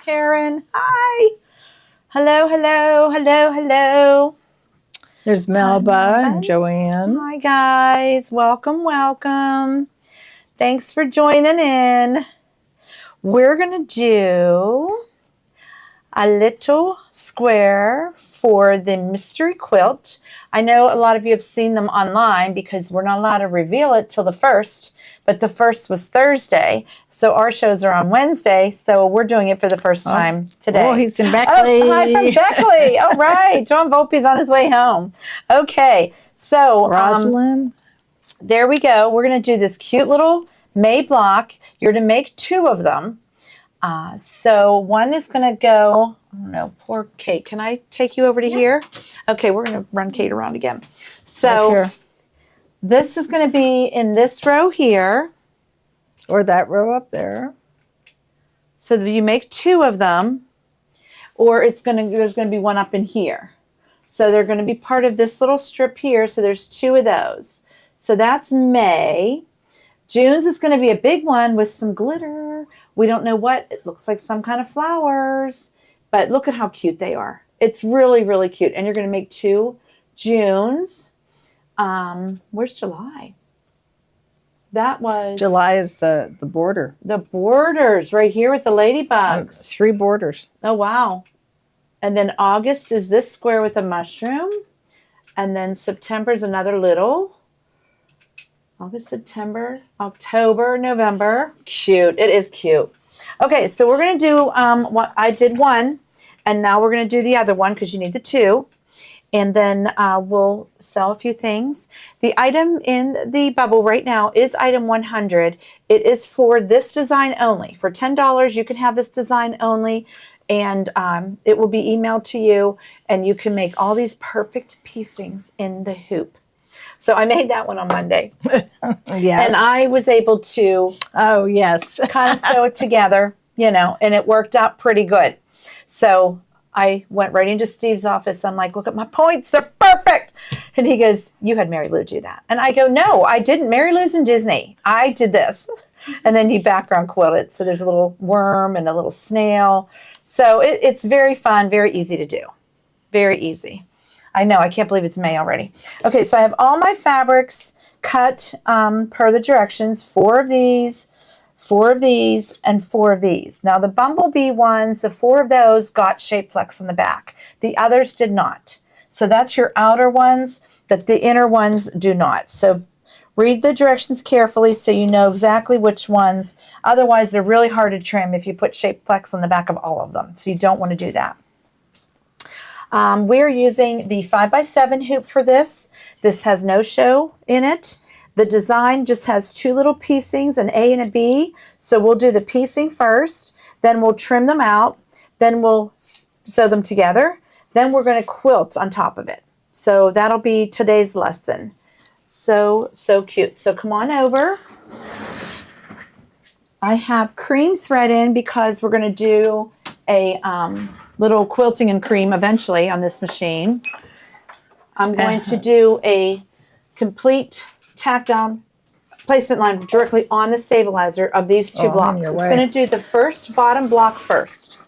Karen, hi. Hello, hello, hello, hello. There's Melba and Joanne. Hi, guys. Welcome, welcome. Thanks for joining in. We're going to do a little square for the mystery quilt. I know a lot of you have seen them online because we're not allowed to reveal it till the 1st, but the 1st was Thursday, so our shows are on Wednesday, so we're doing it for the first time today. Oh, he's in Beckley. Oh, hi from Beckley. All right, John Volpe's on his way home. Okay, so Rosalind. There we go. We're going to do this cute little May block. You're to make 2 of them. So one is going to go, oh no, poor Kate. Can I take you over to here? Okay, we're going to run Kate around again. So this is going to be in this row here. Or that row up there. So that you make 2 of them, or there's going to be one up in here. So they're going to be part of this little strip here. So there's 2 of those. So that's May. June's is going to be a big one with some glitter. We don't know what. It looks like some kind of flowers. But look at how cute they are. It's really, really cute. And you're going to make 2 Junes. Where's July? That was... July is the border. The borders right here with the ladybugs. 3 borders. Oh, wow. And then August is this square with a mushroom. And then September is another little... August, September, October, November. Cute. It is cute. Okay, so we're going to do what I did one, and now we're going to do the other one because you need the 2. And then we'll sell a few things. The item in the bubble right now is item 100. It is for this design only. For $10, you can have this design only, and it will be emailed to you, and you can make all these perfect piecings in the hoop. So I made that one on Monday. Yes. And I was able to kind of sew it together, and it worked out pretty good. So I went right into Steve's office. I'm like, look at my points. They're perfect. And he goes, you had Mary Lou do that. And I go, no, I didn't. Mary Lou's in Disney. I did this. And then you background quilt it. So there's a little worm and a little snail. So it's very fun, very easy to do. Very easy. I know, I can't believe it's May already. Okay, so I have all my fabrics cut per the directions, 4 of these, 4 of these, and 4 of these. Now the bumblebee ones, the 4 of those got shape flex on the back. The others did not. So that's your outer ones, but the inner ones do not. So read the directions carefully so you know exactly which ones. Otherwise, they're really hard to trim if you put shape flex on the back of all of them. So you don't want to do that. We're using the 5x7 hoop for this. This has no show in it. The design just has 2 little piecings, an A and a B. So we'll do the piecing first, then we'll trim them out, then we'll sew them together. Then we're going to quilt on top of it. So that'll be today's lesson. So cute. So come on over. I have cream thread in because we're going to do a... little quilting and cream eventually on this machine. I'm going to do a complete tack down placement line directly on the stabilizer of these 2 blocks. It's going to do the first bottom block first.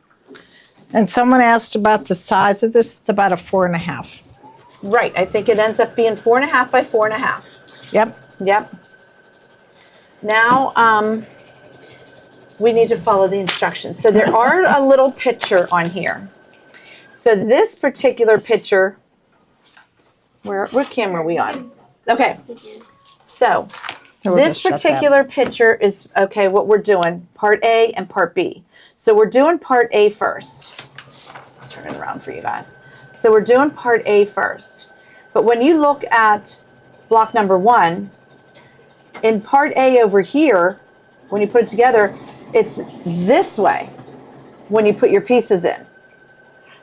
And someone asked about the size of this. It's about a 4.5. Right. I think it ends up being 4.5 by 4.5. Yep. Now, we need to follow the instructions. So there are a little picture on here. So this particular picture, what camera are we on? Okay. So this particular picture is, okay, what we're doing, part A and part B. So we're doing part A first. I'll turn it around for you guys. So we're doing part A first. But when you look at block number 1, in part A over here, when you put it together, it's this way when you put your pieces in.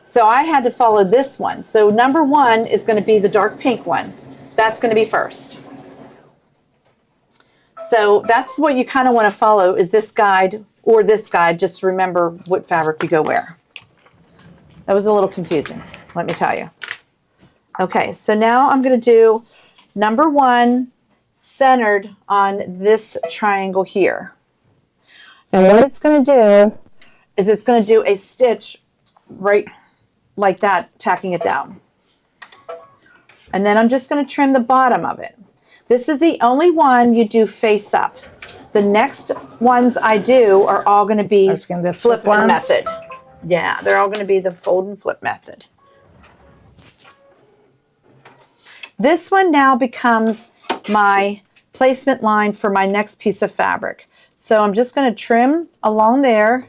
So I had to follow this one. So number 1 is going to be the dark pink one. That's going to be first. So that's what you kind of want to follow, is this guide or this guide. Just remember what fabric you go where. That was a little confusing, let me tell you. Okay, so now I'm going to do number 1 centered on this triangle here. And what it's going to do is it's going to do a stitch right like that, tacking it down. And then I'm just going to trim the bottom of it. This is the only one you do face up. The next ones I do are all going to be flip method. Yeah, they're all going to be the fold and flip method. This one now becomes my placement line for my next piece of fabric. So I'm just going to trim along there,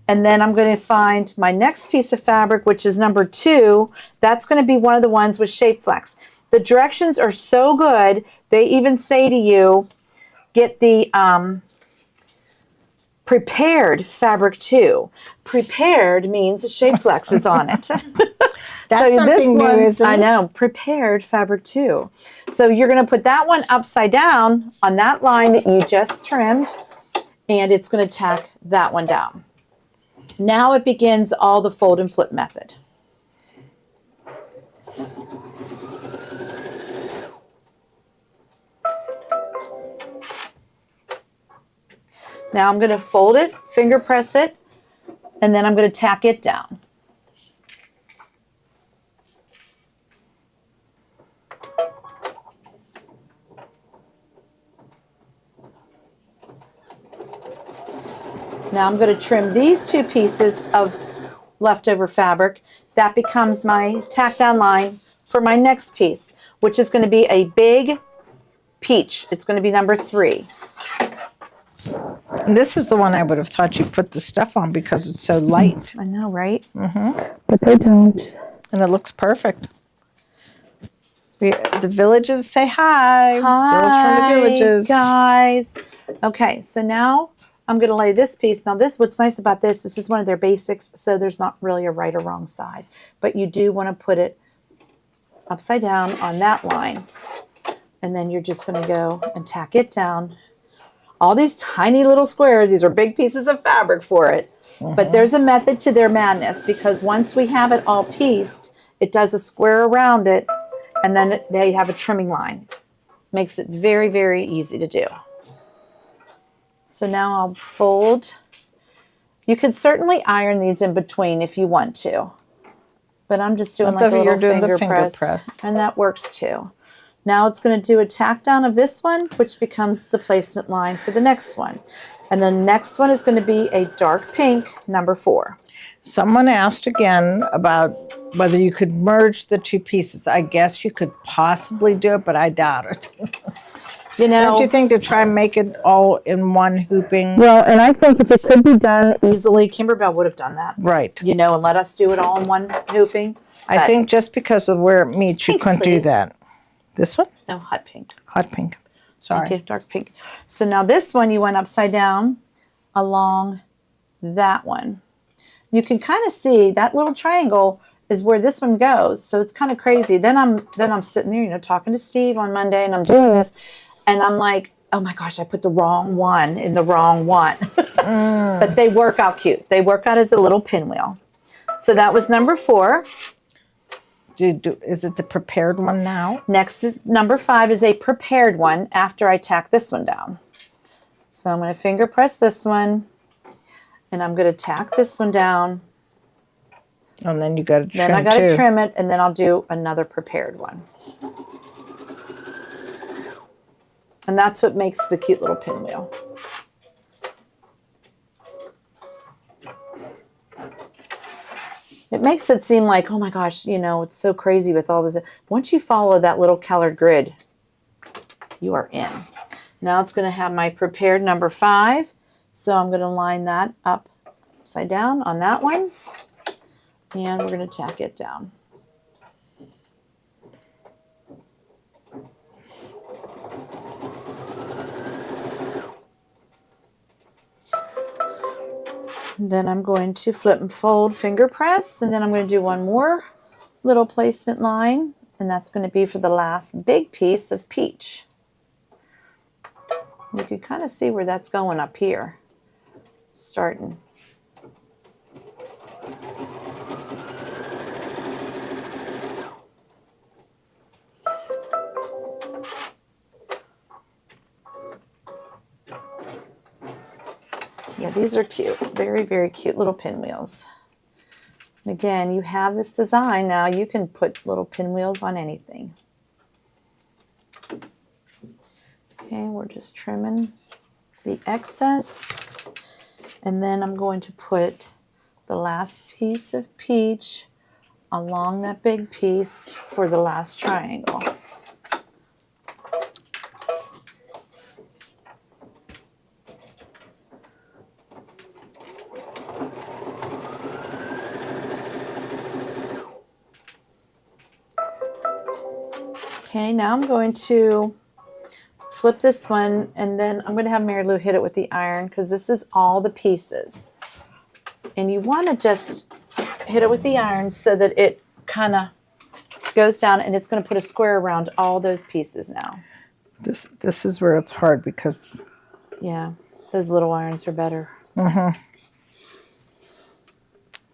and then I'm going to find my next piece of fabric, which is number 2. That's going to be one of the ones with shape flex. The directions are so good, they even say to you, get the prepared fabric 2. Prepared means a shape flex is on it. That's so something this one, new, isn't it? I know, prepared fabric 2. So you're going to put that one upside down on that line that you just trimmed, and it's going to tack that one down. Now it begins all the fold and flip method. Now I'm going to fold it, finger press it, and then I'm going to tack it down. Now I'm going to trim these 2 pieces of leftover fabric. That becomes my tack down line for my next piece, which is going to be a big peach. It's going to be number 3. And this is the one I would have thought you put the stuff on because it's so light. I know, right? But they don't. And it looks perfect. The villages say hi. Hi, Girls from the villages. guys. Okay, so now I'm going to lay this piece. Now what's nice about this is one of their basics, so there's not really a right or wrong side. But you do want to put it upside down on that line. And then you're just going to go and tack it down. All these tiny little squares, these are big pieces of fabric for it. But there's a method to their madness, because once we have it all pieced, it does a square around it, and then they have a trimming line. Makes it very, very easy to do. So now I'll fold. You could certainly iron these in between if you want to, but I'm just doing like a little finger press, and that works too. Now it's going to do a tack down of this one, which becomes the placement line for the next one. And the next one is going to be a dark pink, number 4. Someone asked again about whether you could merge the 2 pieces. I guess you could possibly do it, but I doubt it. You know, don't you think to try and make it all in one hooping? Well, and I think if it could be done easily, Kimberbell would have done that. Right. You know, and let us do it all in one hooping. I think just because of where it meets, you couldn't do that. This one? No, hot pink. Hot pink. Sorry. Okay, dark pink. So now this one you went upside down along that one. You can kind of see that little triangle is where this one goes. So it's kind of crazy. Then I'm sitting there, you know, talking to Steve on Monday, and I'm doing this, and I'm like, oh my gosh, I put the wrong one in the wrong one. But they work out cute. They work out as a little pinwheel. So that was number 4. Is it the prepared one now? Next is number 5 is a prepared one after I tack this one down. So I'm going to finger press this one, and I'm going to tack this one down. And then you got to trim Then I got to trim it, and then I'll do another prepared one. And that's what makes the cute little pinwheel. It makes it seem like, oh my gosh, you know, it's so crazy with all this. Once you follow that little colored grid, you are in. Now it's going to have my prepared number 5. So I'm going to line that up upside down on that one. And we're going to tack it down. Then I'm going to flip and fold, finger press, and then I'm going to do one more little placement line, and that's going to be for the last big piece of peach. You can kind of see where that's going up here, starting. Yeah, these are cute. Very, very cute little pinwheels. And again, you have this design now. You can put little pinwheels on anything. Okay, we're just trimming the excess. And then I'm going to put the last piece of peach along that big piece for the last triangle. Okay, now I'm going to flip this one, and then I'm going to have Mary Lou hit it with the iron because this is all the pieces. And you want to just hit it with the iron so that it kind of goes down, and it's going to put a square around all those pieces now. This is where it's hard because... Yeah, those little irons are better. Mm-hmm.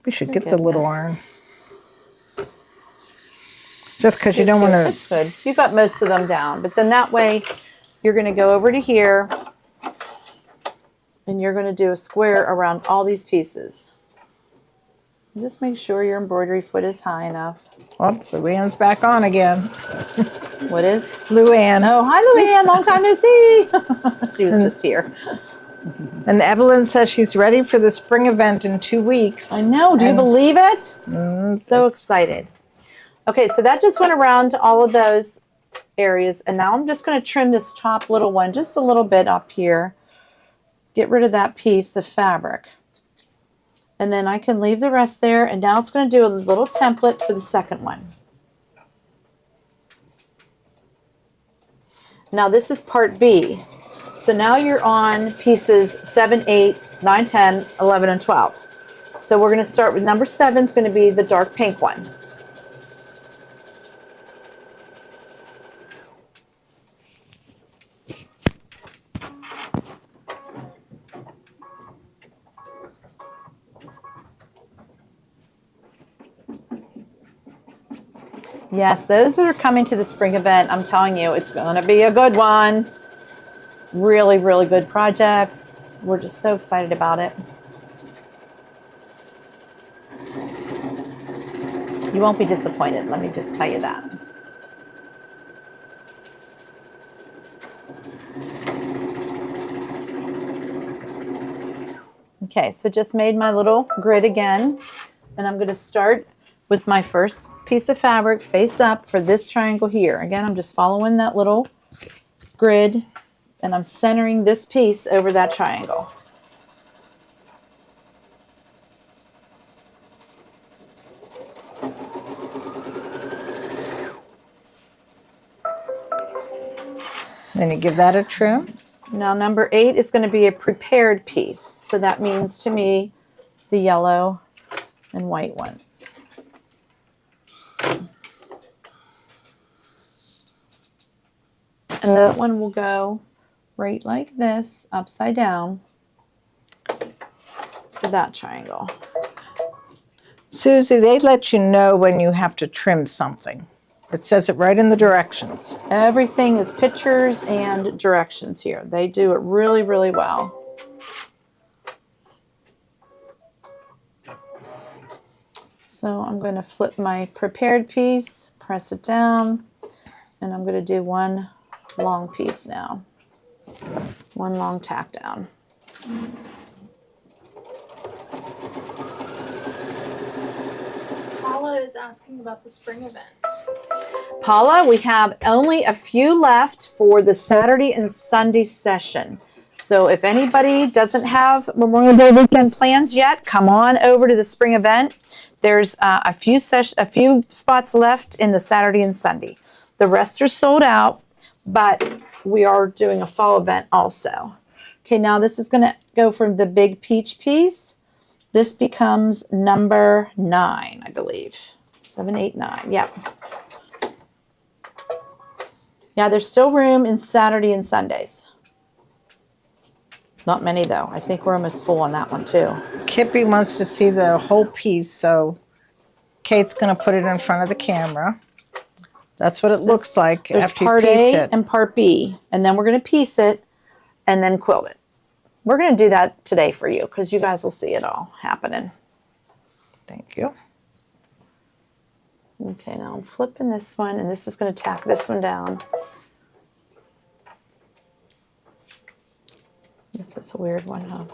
We should get the little iron. Just because you don't want to... That's good. You got most of them down. But then that way, you're going to go over to here, and you're going to do a square around all these pieces. And just make sure your embroidery foot is high enough. Oh, Luann's back on again. What is? Luann. Oh, hi, Luann. Long time no see. She was just here. And Evelyn says she's ready for the spring event in 2 weeks. I know. Do you believe it? So excited. Okay, so that just went around all of those areas, and now I'm just going to trim this top little one just a little bit up here. Get rid of that piece of fabric. And then I can leave the rest there, and now it's going to do a little template for the second one. Now this is part B. So now you're on pieces 7, 8, 9, 10, 11, and 12. So we're going to start with number 7 is going to be the dark pink one. Yes, those that are coming to the spring event, I'm telling you, it's going to be a good one. Really, really good projects. We're just so excited about it. You won't be disappointed, let me just tell you that. Okay, so just made my little grid again, and I'm going to start with my first piece of fabric face up for this triangle here. Again, I'm just following that little grid, and I'm centering this piece over that triangle. Then you give that a trim. Now number 8 is going to be a prepared piece. So that means to me the yellow and white one. And that one will go right like this, upside down, for that triangle. Susie, they let you know when you have to trim something. It says it right in the directions. Everything is pictures and directions here. They do it really, really well. So I'm going to flip my prepared piece, press it down, and I'm going to do one long piece now. One long tack down. Paula is asking about the spring event. Paula, we have only a few left for the Saturday and Sunday session. So if anybody doesn't have Memorial Day weekend plans yet, come on over to the spring event. There's a few spots left in the Saturday and Sunday. The rest are sold out, but we are doing a fall event also. Okay, now this is going to go from the big peach piece. This becomes number 9, I believe. 7, 8, 9. Yep. Yeah, there's still room in Saturday and Sundays. Not many, though. I think we're almost full on that one, too. Kippy wants to see the whole piece, so Kate's going to put it in front of the camera. That's what it looks like There's after you part piece A it. and part B, and then we're going to piece it and then quilt it. we're going to do that today for you because you guys will see it all happening. Thank you. Okay, now I'm flipping this one, and this is going to tack this one down. This is a weird one, huh?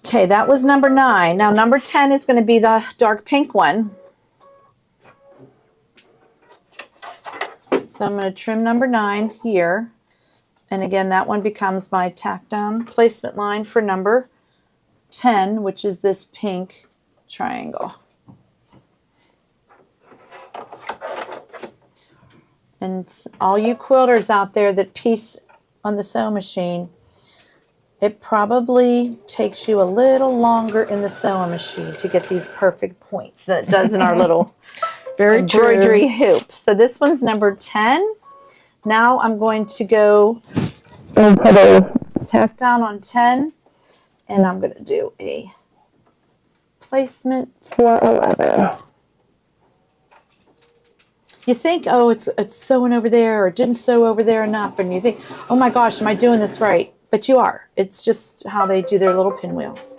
Okay, that was number 9. Now number 10 is going to be the dark pink one. So I'm going to trim number 9 here. And again, that one becomes my tack down placement line for number 10, which is this pink triangle. And all you quilters out there that piece on the sewing machine, it probably takes you a little longer in the sewing machine to get these perfect points than it does in our little Very embroidery true. hoop. So this one's number 10. Now I'm going to go and put a tack down on 10, and I'm going to do a placement. 411. You think, oh, it's sewing over there, or it didn't sew over there enough, and you think, oh my gosh, am I doing this right? But you are. It's just how they do their little pinwheels.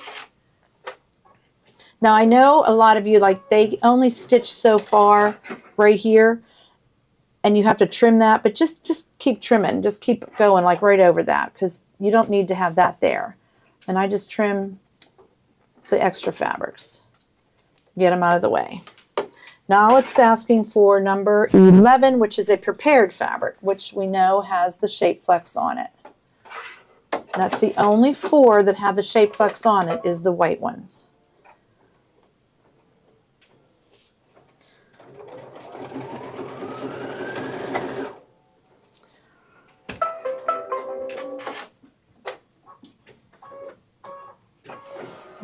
Now I know a lot of you, like, they only stitch so far right here, and you have to trim that, but just keep trimming. Just keep going, like, right over that, because you don't need to have that there. And I just trim the extra fabrics. Get them out of the way. Now it's asking for number 11, which is a prepared fabric, which we know has the shape flex on it. That's the only 4 that have the shape flex on it is the white ones.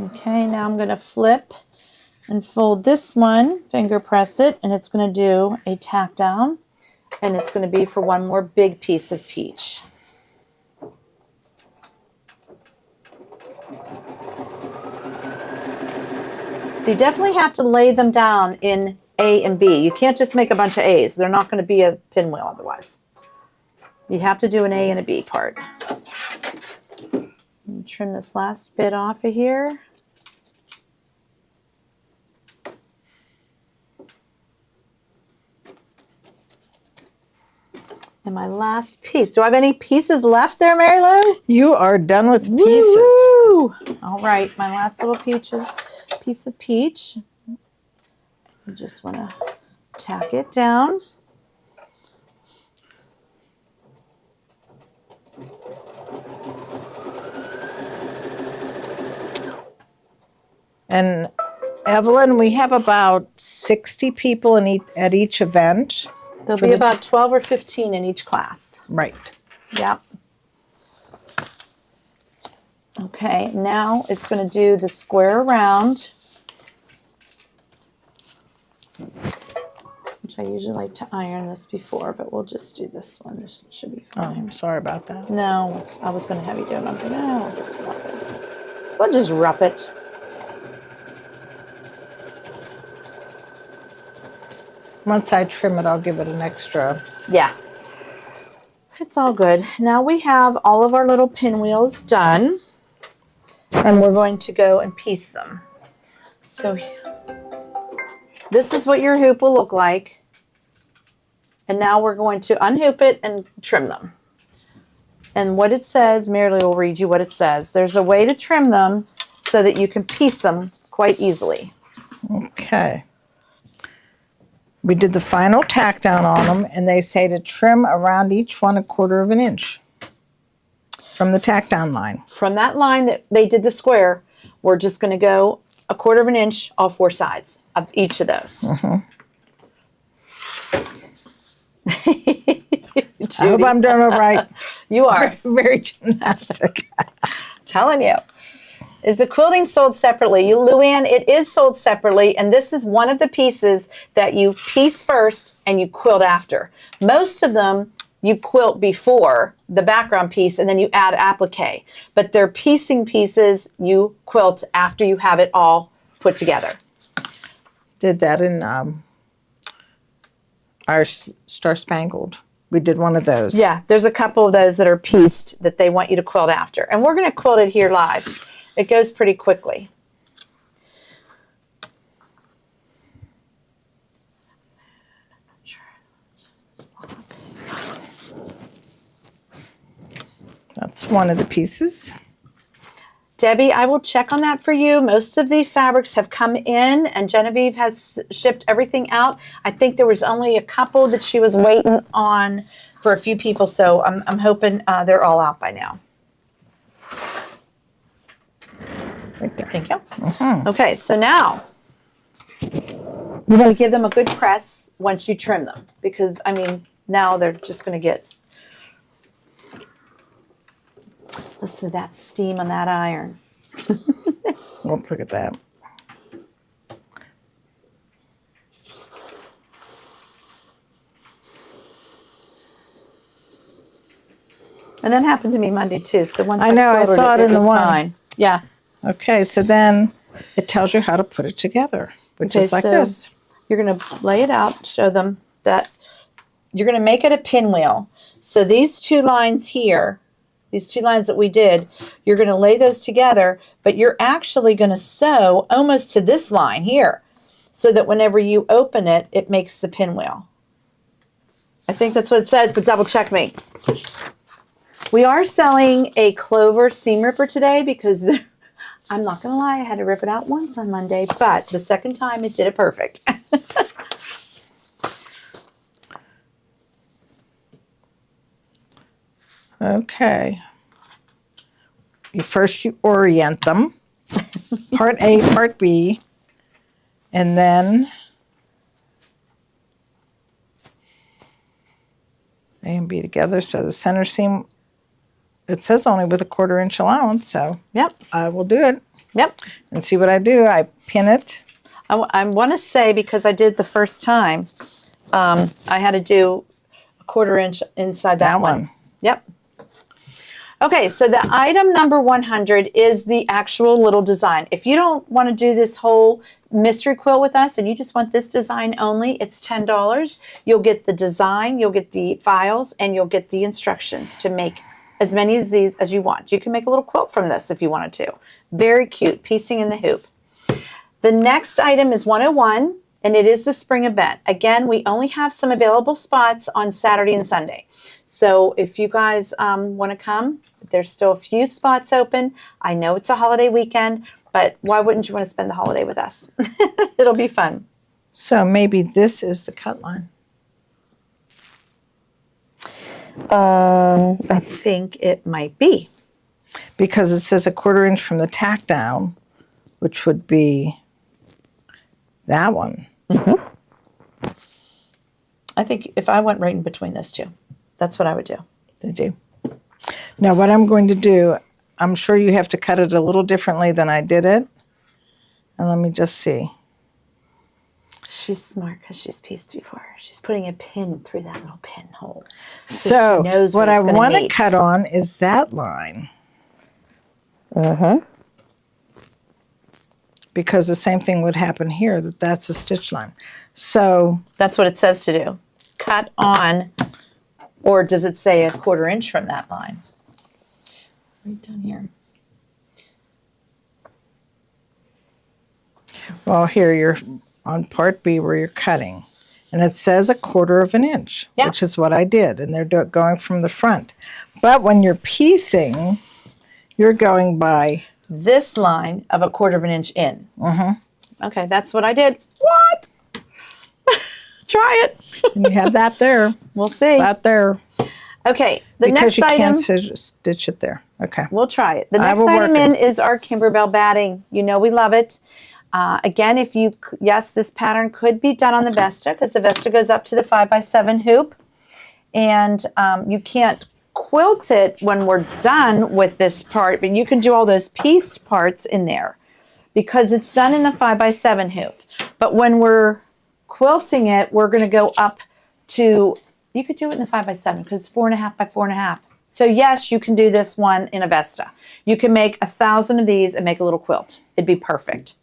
Okay, now I'm going to flip and fold this one, finger press it, and it's going to do a tack down, and it's going to be for one more big piece of peach. So you definitely have to lay them down in A and B. You can't just make a bunch of A's. They're not going to be a pinwheel otherwise. You have to do an A and a B part. Trim this last bit off of here. And my last piece. Do I have any pieces left there, Mary Lou? You are done with pieces. Woo! All right, my last little piece of peach. I just want to tack it down. And Evelyn, we have about 60 people at each event. There'll be about 12 or 15 in each class. Right. Yep. Okay, now it's going to do the square around, which I usually like to iron this before, but we'll just do this one. This should be Oh, fine. sorry about that. No, I was going to have you do it. I'm thinking, no, we'll just rough it. We'll just rough it. Once I trim it, I'll give it an extra. Yeah. It's all good. Now we have all of our little pinwheels done, and we're going to go and piece them. So this is what your hoop will look like. And now we're going to unhoop it and trim them. And what it says, Mary Lou will read you what it says. There's a way to trim them so that you can piece them quite easily. Okay. We did the final tack down on them, and they say to trim around each one 1/4 of an inch from the tack down line. From that line that they did the square, we're just going to go 1/4 of an inch all 4 sides of each of those. I hope I'm doing it right. You are. Very gymnastic. Telling you. Is the quilting sold separately? Luann, it is sold separately, and this is one of the pieces that you piece first and you quilt after. Most of them you quilt before the background piece and then you add applique. But they're piecing pieces you quilt after you have it all put together. Did that in our Star Spangled. We did one of those. Yeah, there's a couple of those that are pieced that they want you to quilt after. And we're going to quilt it here live. It goes pretty quickly. That's one of the pieces. Debbie, I will check on that for you. Most of the fabrics have come in, and Genevieve has shipped everything out. I think there was only a couple that she was waiting on for a few people, so I'm hoping they're all out by now. Right there. Thank you. Okay, so now you want to give them a good press once you trim them, because, I mean, now they're just going to get... Listen to that steam on that iron. Won't forget that. And that happened to me Monday too. So once I know, I quilted saw it in the was one. fine. Yeah. Okay, so then it tells you how to put it together, which Okay, is like so this. you're going to lay it out, show them that you're going to make it a pinwheel. So these two lines here, these two lines that we did, you're going to lay those together, but you're actually going to sew almost to this line here so that whenever you open it, it makes the pinwheel. I think that's what it says, but double check me. We are selling a clover seam ripper today because I'm not going to lie, I had to rip it out once on Monday, but the second time it did it perfect. Okay. First you orient them, part A, part B, and then A and B together. So the center seam, it says only with a 1/4 inch allowance, so Yep. I will do it Yep. and see what I do. I pin it. I want to say, because I did the first time, I had to do a 1/4 inch inside that one. Yep. Okay, so the item number 100 is the actual little design. If you don't want to do this whole mystery quilt with us and you just want this design only, it's $10. You'll get the design, you'll get the files, and you'll get the instructions to make as many of these as you want. You can make a little quilt from this if you wanted to. Very cute, piecing in the hoop. The next item is 101, and it is the spring event. Again, we only have some available spots on Saturday and Sunday. So if you guys want to come, there's still a few spots open. I know it's a holiday weekend, but why wouldn't you want to spend the holiday with us? It'll be fun. So maybe this is the cut line. I think it might be. Because it says a 1/4 inch from the tack down, which would be that one. I think if I went right in between those two, that's what I would do. Did you? Now what I'm going to do, I'm sure you have to cut it a little differently than I did it. And let me just see. She's smart because she's pieced before. She's putting a pin through that little pinhole. So she knows what where I it's gonna want to meet. cut on is that line. Because the same thing would happen here, that's a stitch line. So That's what it says to do. Cut on, or does it say a 1/4 inch from that line? Right down here. well, here you're on part B where you're cutting. And it says a 1/4 inch, Yeah. which is what I did. And they're going from the front. But when you're piecing, you're going by... This line of a 1/4 inch in. Okay, that's what I did. What? Try it. And you have that there, We'll see. that there. Okay, the Because next you item. can't stitch it there. Okay. We'll try it. The I next will item work in is our Kimberbell batting. You know we love it. Again, if you, yes, this pattern could be done on the Vesta because the Vesta goes up to the 5x7 hoop. And you can't quilt it when we're done with this part, but you can do all those pieced parts in there because it's done in a 5x7 hoop. But when we're quilting it, we're going to go up to, you could do it in a 5x7 because it's 4.5 by 4.5. So yes, you can do this one in a Vesta. You can make 1,000 of these and make a little quilt. It'd be perfect.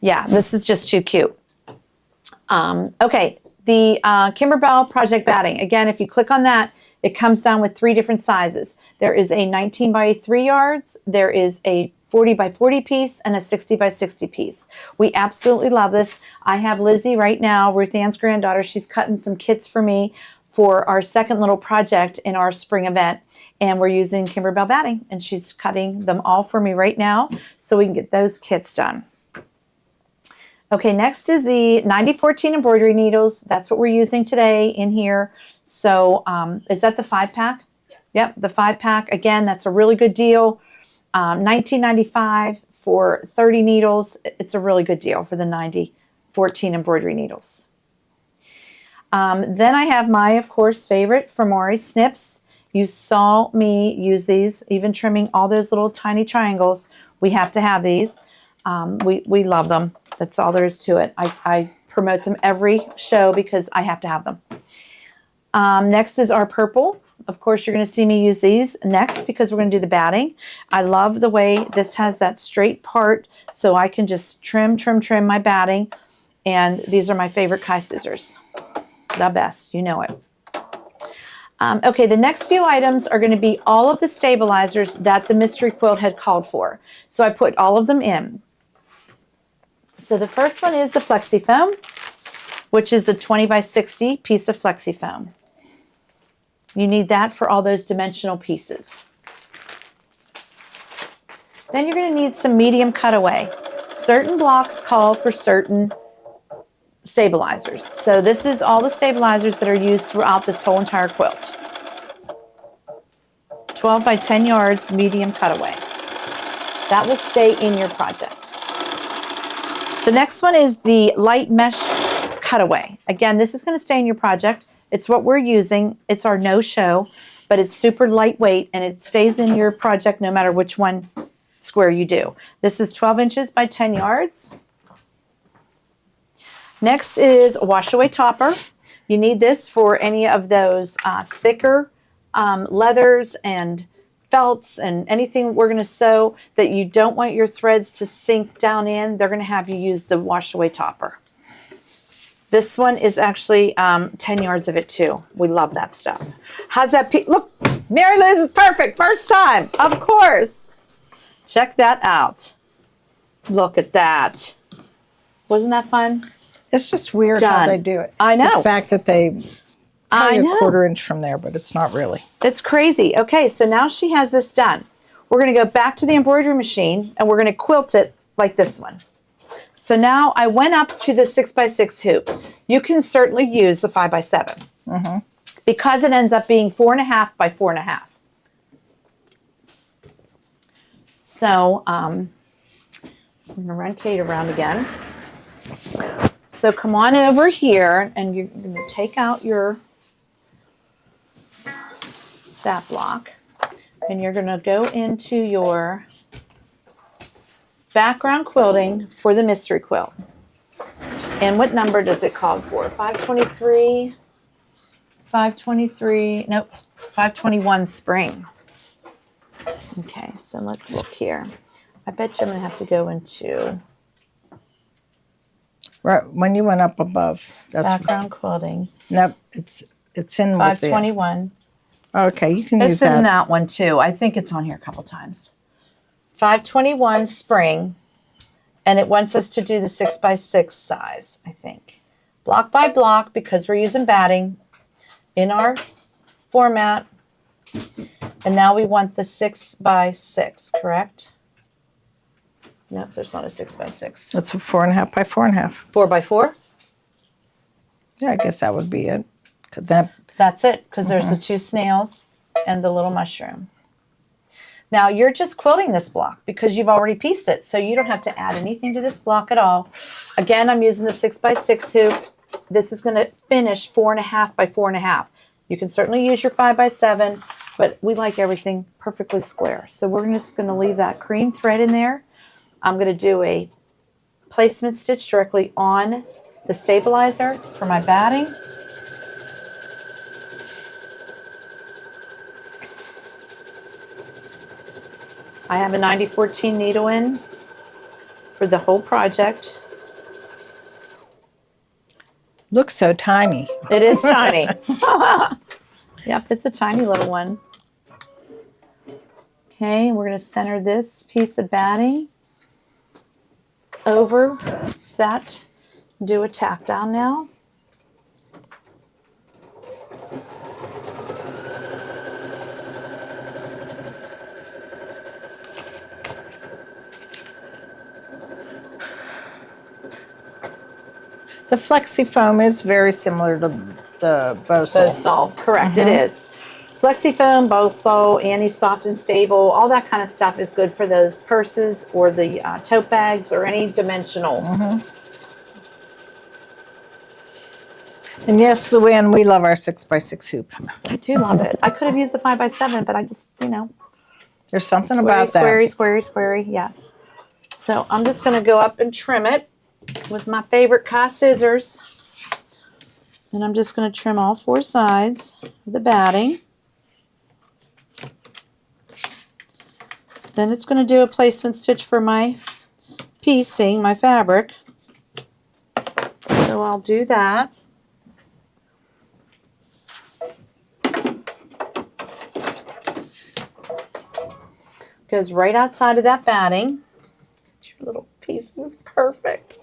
Yeah, this is just too cute. Okay, the Kimberbell Project Batting. Again, if you click on that, it comes down with 3 different sizes. There is a 19 by 3 yards, there is a 40 by 40 piece, and a 60 by 60 piece. We absolutely love this. I have Lizzie right now, Ruth Ann's granddaughter. She's cutting some kits for me for our second little project in our spring event. And we're using Kimberbell batting, and she's cutting them all for me right now so we can get those kits done. Okay, next is the 9014 embroidery needles. That's what we're using today in here. So is that the 5-pack? Yes. Yep, the 5-pack. Again, that's a really good deal. $19.95 for 30 needles. It's a really good deal for the 9014 embroidery needles. Then I have my, of course, favorite Fermori snips. You saw me use these, even trimming all those little tiny triangles. We have to have these. We love them. That's all there is to it. I promote them every show because I have to have them. Next is our purple. Of course, you're going to see me use these next because we're going to do the batting. I love the way this has that straight part so I can just trim my batting. And these are my favorite Kai scissors. The best, you know it. Okay, the next few items are going to be all of the stabilizers that the mystery quilt had called for. So I put all of them in. So the first one is the Flexi Foam, which is the 20 by 60 piece of Flexi Foam. You need that for all those dimensional pieces. Then you're going to need some medium cutaway. Certain blocks call for certain stabilizers. So this is all the stabilizers that are used throughout this whole entire quilt. 12 by 10 yards medium cutaway. That will stay in your project. The next one is the light mesh cutaway. Again, this is going to stay in your project. It's what we're using. It's our no-show, but it's super lightweight and it stays in your project no matter which one square you do. This is 12 inches by 10 yards. Next is a wash-away topper. You need this for any of those thicker leathers and felts and anything we're going to sew that you don't want your threads to sink down in. They're going to have you use the wash-away topper. This one is actually 10 yards of it too. We love that stuff. How's that? Look, Mary Liz is perfect. First time, of course. Check that out. Look at that. Wasn't that fun? It's just weird how they do it. I know. The fact that they tell you a quarter inch from there, but it's not really. It's crazy. Okay, so now she has this done. We're going to go back to the embroidery machine and we're going to quilt it like this one. So now I went up to the 6x6 hoop. You can certainly use the 5x7 because it ends up being 4.5 by 4.5. So I'm going to run Kate around again. So come on over here and you're going to take out that block and you're going to go into your background quilting for the mystery quilt. And what number does it call for? 523, 523, nope, 521 spring. Okay, so let's look here. I bet you I'm going to have to go into right when you went up above. That's background quilting. Nope, it's in 521. Okay, you can use It's that. in that one too. I think it's on here a couple times. 521 spring, and it wants us to do the 6x6 size, I think. Block by block because we're using batting in our format. And now we want the 6x6, correct? Nope, there's not a 6x6. That's a 4.5 by 4.5. 4x4? Yeah, I guess that would be it. That's it, because there's the 2 snails and the little mushroom. Now you're just quilting this block because you've already pieced it, so you don't have to add anything to this block at all. Again, I'm using the 6x6 hoop. This is going to finish 4.5 by 4.5. You can certainly use your 5x7, but we like everything perfectly square. So we're just going to leave that cream thread in there. I'm going to do a placement stitch directly on the stabilizer for my batting. I have a 9014 needle in for the whole project. Looks so tiny. It is tiny. Yep, it's a tiny little one. Okay, we're going to center this piece of batting over that. Do a tack down now. The flexi foam is very similar to the Bosal. Bosal, correct, it is. Flexi foam, Bosal, anti-soft and stable, all that kind of stuff is good for those purses or the tote bags or any dimensional. And yes, Luann, we love our 6x6 hoop. I do love it. I could have used the 5x7, but I just, There's something squarey, about that. squarey, squarey, squarey, yes. So I'm just going to go up and trim it with my favorite Kai scissors. And I'm just going to trim all 4 sides of the batting. Then it's going to do a placement stitch for my piecing, my fabric. So I'll do that. Goes right outside of that batting. Your little piece is perfect.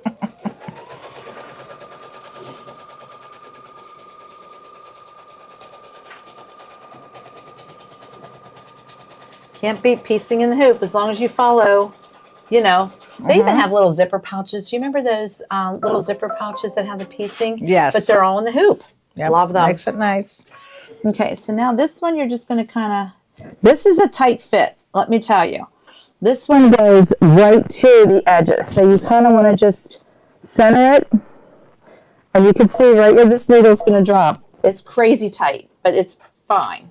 Can't beat piecing in the hoop as long as you follow, They even have little zipper pouches. Do you remember those little zipper pouches that have the piecing? Yes. But they're all in the hoop. Yep. Love them. Makes it nice. Okay, so now this one you're just going to kind of, this is a tight fit, let me tell you. This one goes right to the edges, so you kind of want to just center it, and you can see right where this needle is going to drop. It's crazy tight, but it's fine.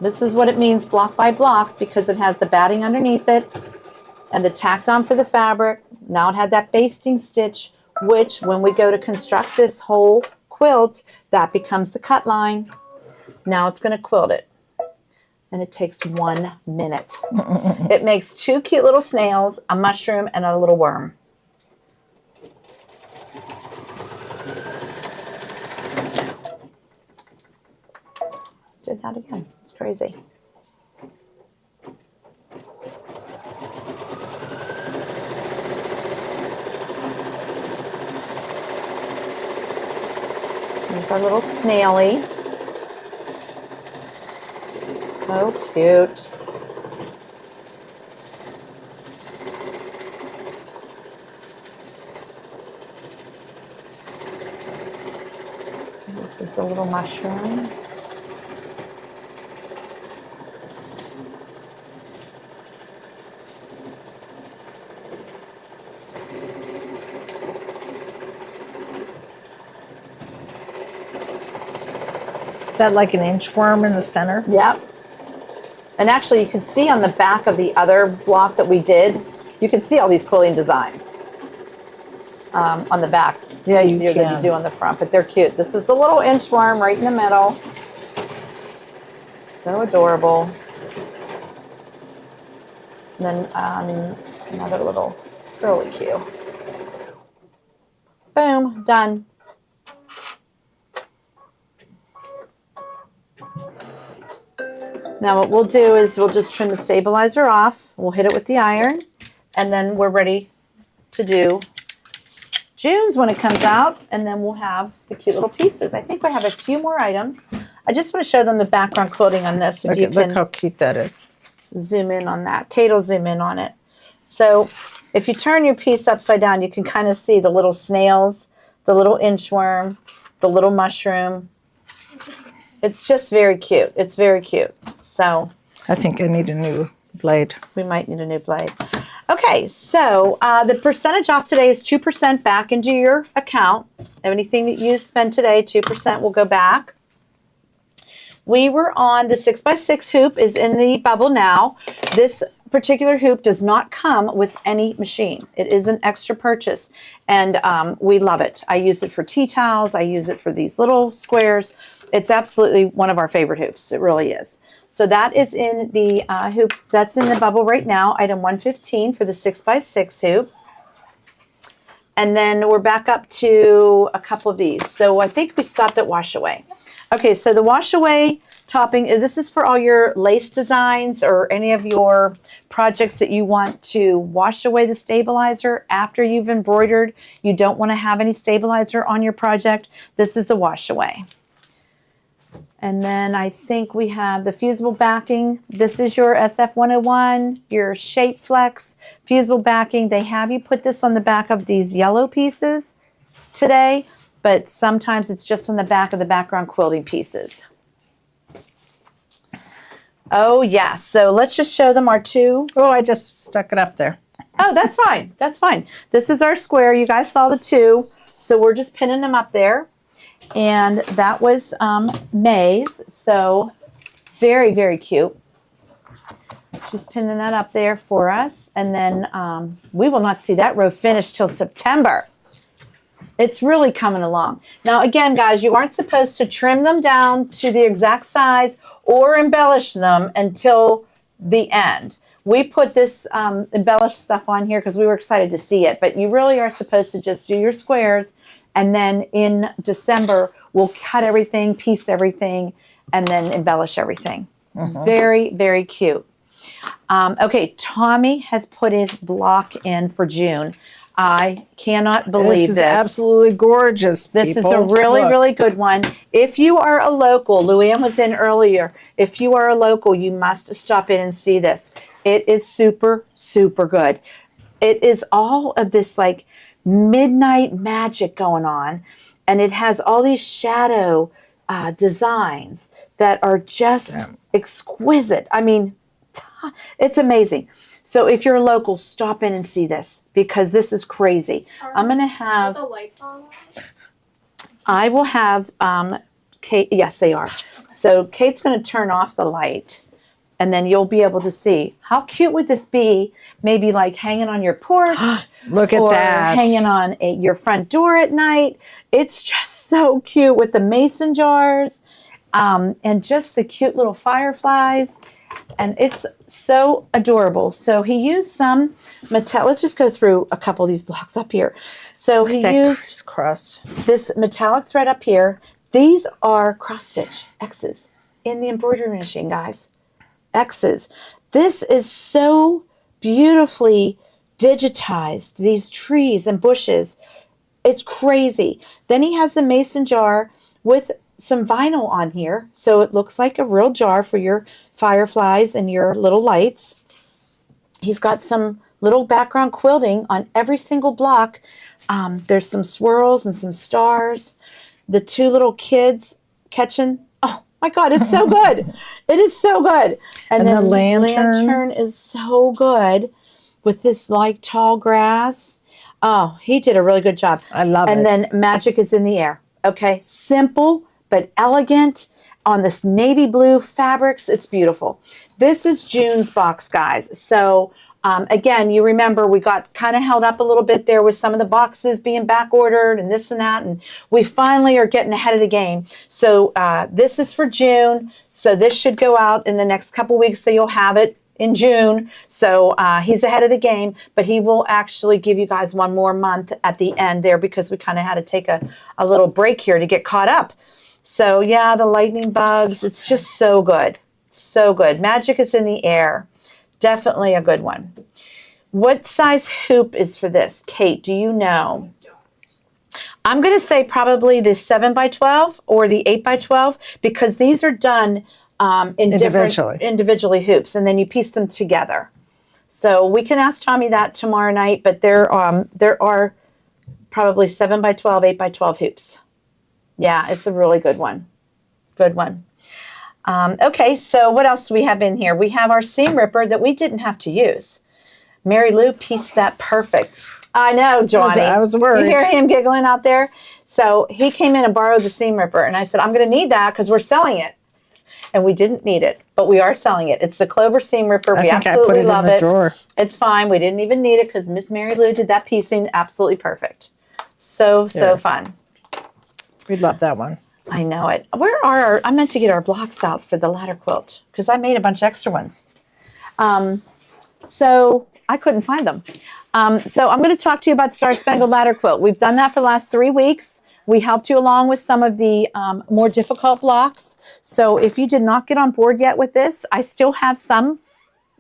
This is what it means block by block, because it has the batting underneath it and the tacked on for the fabric. Now it had that basting stitch, which when we go to construct this whole quilt, that becomes the cut line. Now it's going to quilt it. And it takes 1 minute. It makes 2 cute little snails, a mushroom, and a little worm. Did that again. It's crazy. There's our little snaily. So cute. This is the little mushroom. Is that like an inchworm in the center? Yep. And actually you can see on the back of the other block that we did, you can see all these quilting designs on the back. Yeah, you easier than you can. do on the front, but they're cute. This is the little inchworm right in the middle. So adorable. And then another little, really cute. Boom, done. Now what we'll do is we'll just trim the stabilizer off. We'll hit it with the iron, and then we're ready to do June's when it comes out, and then we'll have the cute little pieces. I think we have a few more items. I just want to show them the background quilting on this. If you Look can how cute that is. zoom in on that. Kate will zoom in on it. So if you turn your piece upside down, you can kind of see the little snails, the little inchworm, the little mushroom. It's just very cute. It's very cute. So I think I need a new blade. we might need a new blade. Okay, so the percentage off today is 2% back into your account. Anything that you spend today, 2% will go back. we were on the 6x6 hoop is in the bubble now. This particular hoop does not come with any machine. It is an extra purchase, and we love it. I use it for tea towels. I use it for these little squares. It's absolutely one of our favorite hoops. It really is. So that is in the hoop. That's in the bubble right now, item 115 for the 6x6 hoop. And then we're back up to a couple of these. So I think we stopped at wash away. Okay, so the wash away topping, this is for all your lace designs or any of your projects that you want to wash away the stabilizer after you've embroidered. You don't want to have any stabilizer on your project. This is the wash away. And then I think we have the fusible backing. This is your SF101, your Shape Flex fusible backing. They have you put this on the back of these yellow pieces today, but sometimes it's just on the back of the background quilting pieces. Oh, yes. So let's just show them our two. Oh, I just stuck it up there. Oh, that's fine. That's fine. This is our square. You guys saw the two, so we're just pinning them up there. And that was May's, so very, very cute. She's pinning that up there for us. And then we will not see that row finished till September. It's really coming along. Now, again, guys, you aren't supposed to trim them down to the exact size or embellish them until the end. We put this embellished stuff on here because we were excited to see it, but you really are supposed to just do your squares. And then in December, we'll cut everything, piece everything, and then embellish everything. Very, very cute. Okay, Tommy has put his block in for June. I cannot believe this. This is absolutely gorgeous, people. This is a really, really good one. If you are a local, Luann was in earlier. If you are a local, you must stop in and see this. It is super, super good. It is all of this like midnight magic going on, and it has all these shadow designs that are just exquisite. I mean, it's amazing. So if you're a local, stop in and see this because this is crazy. I'm going to have the lights on. I will have Kate. Yes, they are. So Kate's going to turn off the light, and then you'll be able to see. How cute would this be? Maybe like hanging on your porch. Look at or that. hanging on your front door at night. It's just so cute with the mason jars and just the cute little fireflies. And it's so adorable. So he used some metallic. Let's just go through a couple of these blocks up here. So he used crust. this metallic thread up here. These are cross stitch X's in the embroidery machine, guys. X's. This is so beautifully digitized, these trees and bushes. It's crazy. Then he has the mason jar with some vinyl on here, so it looks like a real jar for your fireflies and your little lights. He's got some little background quilting on every single block. There's some swirls and some stars. The two little kids catching. Oh my God, it's so good. It is so good. And then the lantern is so good with this like tall grass. Oh, he did a really good job. I love it. And then magic is in the air. Okay, simple but elegant on this navy blue fabrics. It's beautiful. This is June's box, guys. So again, you remember we got kind of held up a little bit there with some of the boxes being back ordered and this and that, and we finally are getting ahead of the game. So this is for June. So this should go out in the next couple weeks, so you'll have it in June. So he's ahead of the game, but he will actually give you guys one more month at the end there because we kind of had to take a little break here to get caught up. So yeah, the lightning bugs, it's just so good. So good. Magic is in the air. Definitely a good one. What size hoop is for this? Kate, do you know? I'm going to say probably the 7x12 or the 8x12 because these are done individually hoops, and then you piece them together. So we can ask Tommy that tomorrow night, but there are probably 7x12, 8x12 hoops. Yeah, it's a really good one. Good one. Okay, so what else do we have in here? We have our seam ripper that we didn't have to use. Mary Lou pieced that perfect. I know, Johnny. I was worried. You hear him giggling out there? So he came in and borrowed the seam ripper, and I said, I'm going to need that because we're selling it. and we didn't need it, but we are selling it. It's the Clover Seam Ripper. We I put absolutely it love in the it. drawer. It's fine. We didn't even need it because Miss Mary Lou did that piecing absolutely perfect. So There. fun. We love that one. I know it. Where are our, I meant to get our blocks out for the ladder quilt because I made a bunch of extra ones. So I couldn't find them. So I'm going to talk to you about the Star Spangled Ladder Quilt. We've done that for the last 3 weeks. We helped you along with some of the more difficult blocks. So if you did not get on board yet with this, I still have some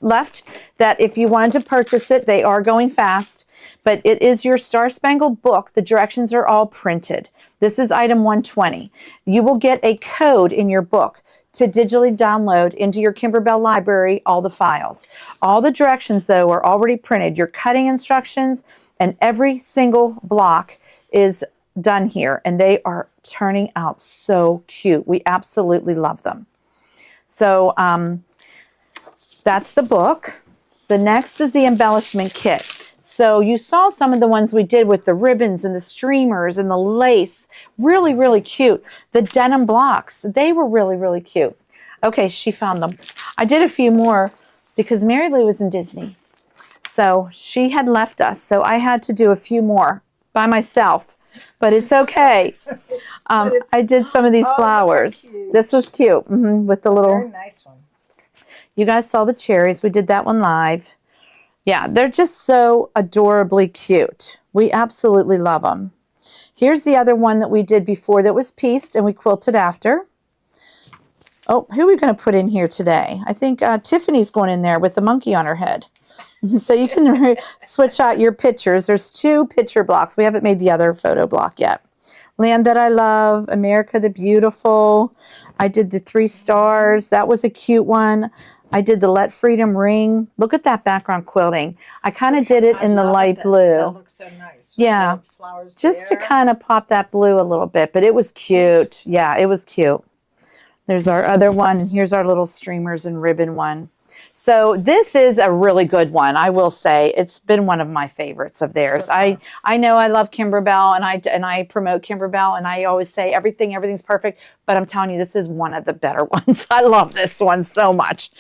left that if you wanted to purchase it, they are going fast. But it is your Star Spangled book. The directions are all printed. This is item 120. You will get a code in your book to digitally download into your Kimberbell library all the files. All the directions, though, are already printed. Your cutting instructions and every single block is done here, and they are turning out so cute. We absolutely love them. So that's the book. The next is the embellishment kit. So you saw some of the ones we did with the ribbons and the streamers and the lace. Really, really cute. The denim blocks, they were really, really cute. Okay, she found them. I did a few more because Mary Lou was in Disney. So she had left us. So I had to do a few more by myself. But it's okay. I did some of these flowers. This was cute with the little... Very nice one. You guys saw the cherries. We did that one live. Yeah, they're just so adorably cute. We absolutely love them. Here's the other one that we did before that was pieced and we quilted after. Oh, who are we going to put in here today? I think Tiffany's going in there with the monkey on her head. So you can switch out your pictures. There's 2 picture blocks. We haven't made the other photo block yet. Land That I Love, America the Beautiful. I did the 3 stars. That was a cute one. I did the Let Freedom Ring. Look at that background quilting. I kind of did it in the light blue. That looks so nice. Yeah, Flowers just to there. kind of pop that blue a little bit, but it was cute. Yeah, it was cute. There's our other one, and here's our little streamers and ribbon one. So this is a really good one, I will say. It's been one of my favorites of theirs. I know I love Kimberbell, and I promote Kimberbell, and I always say everything's perfect, but I'm telling you, this is one of the better ones. I love this one so much.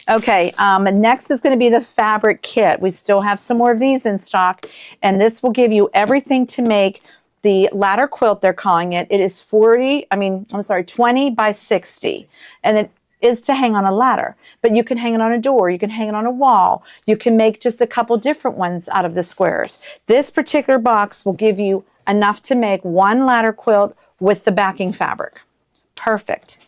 Okay, next is going to be the fabric kit. We still have some more of these in stock, and this will give you everything to make the ladder quilt, they're calling it. It is 20 by 60. And it is to hang on a ladder. But you can hang it on a door. You can hang it on a wall. You can make just a couple different ones out of the squares. This particular box will give you enough to make one ladder quilt with the backing fabric. Perfect.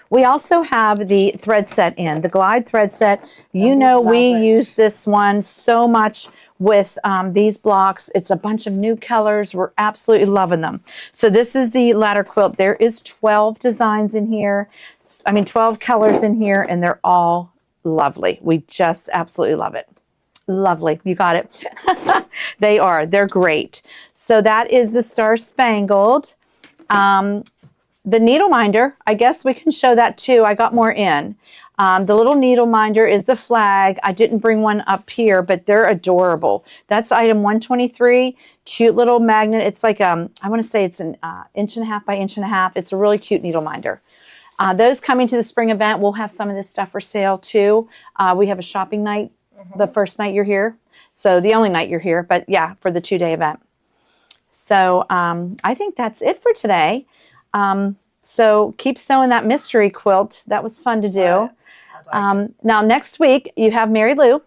We also have the thread set in, the Glide thread set. You know we use this one so much with these blocks. It's a bunch of new colors. We're absolutely loving them. So this is the ladder quilt. There is 12 designs in here. 12 colors in here, and they're all lovely. We just absolutely love it. Lovely. You got it. They are. They're great. So that is the Star Spangled. The needle minder, I guess we can show that too. I got more in. The little needle minder is the flag. I didn't bring one up here, but they're adorable. That's item 123. Cute little magnet. It's like, I want to say it's an 1.5 by 1.5 inches. It's a really cute needle minder. Those coming to the spring event, we'll have some of this stuff for sale too. We have a shopping night the first night you're here. So the only night you're here, but yeah, for the 2-day event. So I think that's it for today. So keep sewing that mystery quilt. That was fun to do. Now next week you have Mary Lou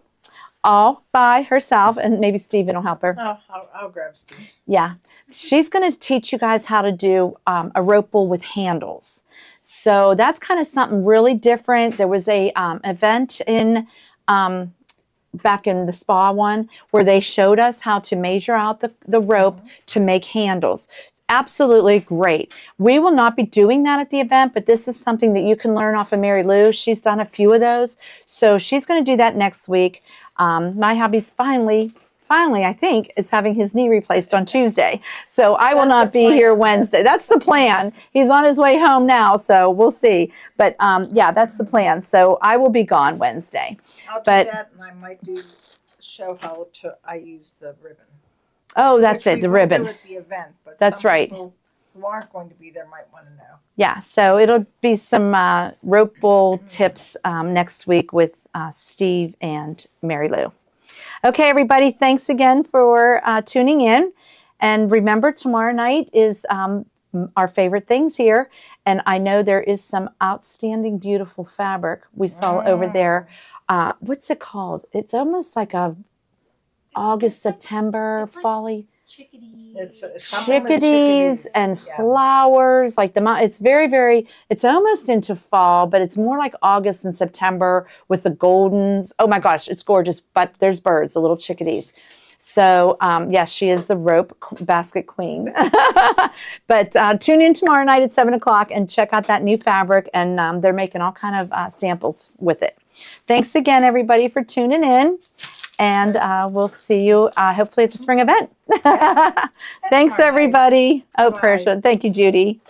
all by herself, and maybe Steven will help her. Oh, I'll grab Steve. Yeah, she's going to teach you guys how to do a rope wool with handles. So that's kind of something really different. There was a event in back in the spa one where they showed us how to measure out the rope to make handles. Absolutely great. We will not be doing that at the event, but this is something that you can learn off of Mary Lou. She's done a few of those. So she's going to do that next week. My hubby's finally, I think, is having his knee replaced on Tuesday. So I will not be here Wednesday. That's the plan. He's on his way home now, so we'll see. But yeah, that's the plan. So I will be gone Wednesday. I'll do that, and I might show how I use the ribbon. Oh, that's it, the ribbon. Do at the event, but that's right. who aren't going to be there might want to know. Yeah, so it'll be some rope bowl tips next week with Steve and Mary Lou. Okay, everybody, thanks again for tuning in. And remember, tomorrow night is our favorite things here. And I know there is some outstanding, beautiful fabric we saw over there. What's it called? It's almost like a August, September, folly. Chickadees. Chickadees and flowers, like it's very, very, it's almost into fall, but it's more like August and September with the goldens. Oh my gosh, it's gorgeous, but there's birds, the little chickadees. So yes, she is the rope basket queen. But tune in tomorrow night at 7 o'clock and check out that new fabric, and they're making all kind of samples with it. Thanks again, everybody, for tuning in. And we'll see you hopefully at the spring event. Thanks, everybody. Oh, Prayers. Thank you, Judy.